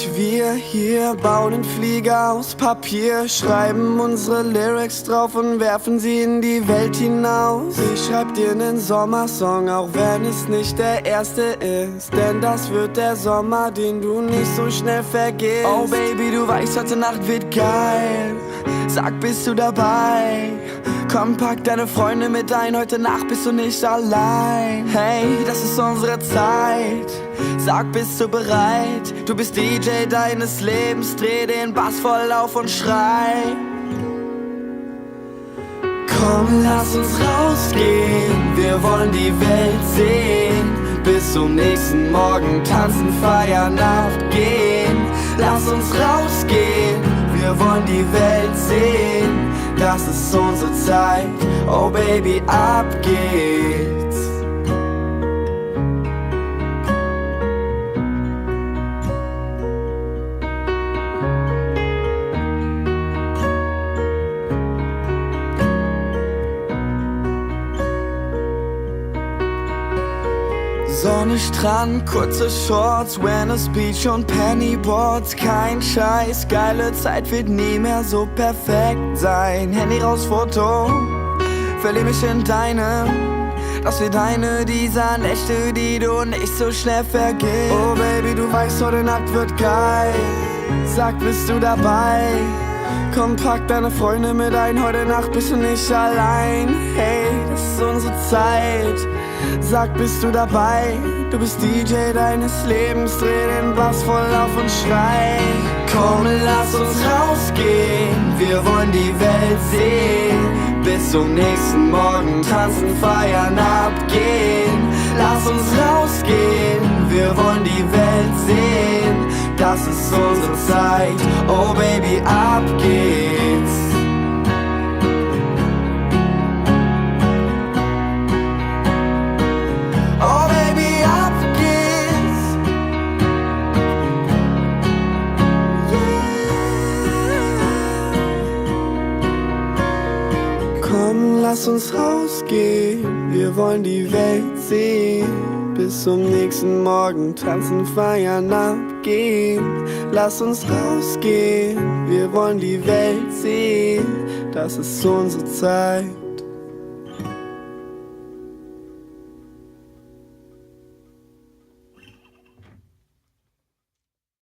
ich, wir hier bauen einen Flieger aus Papier, schreiben unsere Lyrics drauf und werfen sie in die Welt hinaus. Ich schreib dir nen Sommersong, auch wenn es nicht der erste ist, denn das wird der Sommer, den du nicht so schnell vergisst. Oh Baby, du weißt, heute Nacht wird geil. Sag, bist du dabei? Komm, pack deine Freunde mit ein, heute Nacht bist du nicht allein. Hey, das ist unsere Zeit. Sag, bist du bereit? Du bist DJ deines Lebens, dreh den Bass voll auf und schrei. Komm, lass uns rausgehen, wir wollen die Welt sehen. Bis zum nächsten Morgen tanzen, feiern, abgehen. Lass uns rausgehen, wir wollen die Welt sehen. Das ist unsere Zeit, oh Baby, ab geht's. Sonne, Strand, kurze Shorts, Venice Beach und Pennyboards. Kein Scheiß, geile Zeit wird nie mehr so perfekt sein. Handy raus, Foto, verlieb mich in deinem. Das wird eine dieser Nächte, die du nicht so schnell vergisst. Oh Baby, du weißt, heute Nacht wird geil. Sag, bist du dabei? Komm, pack deine Freunde mit ein, heute Nacht bist du nicht allein. Hey, das ist unsere Zeit. Sag, bist du dabei? Du bist DJ deines Lebens, dreh den Bass voll auf und schrei. Komm, lass uns rausgehen, wir wollen die Welt sehen. Bis zum nächsten Morgen tanzen, feiern, abgehen. Lass uns rausgehen, wir wollen die Welt sehen. Das ist unsere Zeit, oh Baby, ab geht's. Oh Baby, ab geht's. Yeah. Komm, lass uns rausgehen, wir wollen die Welt sehen. Bis zum nächsten Morgen tanzen, feiern, abgehen. Lass uns rausgehen, wir wollen die Welt sehen. Das ist unsere Zeit.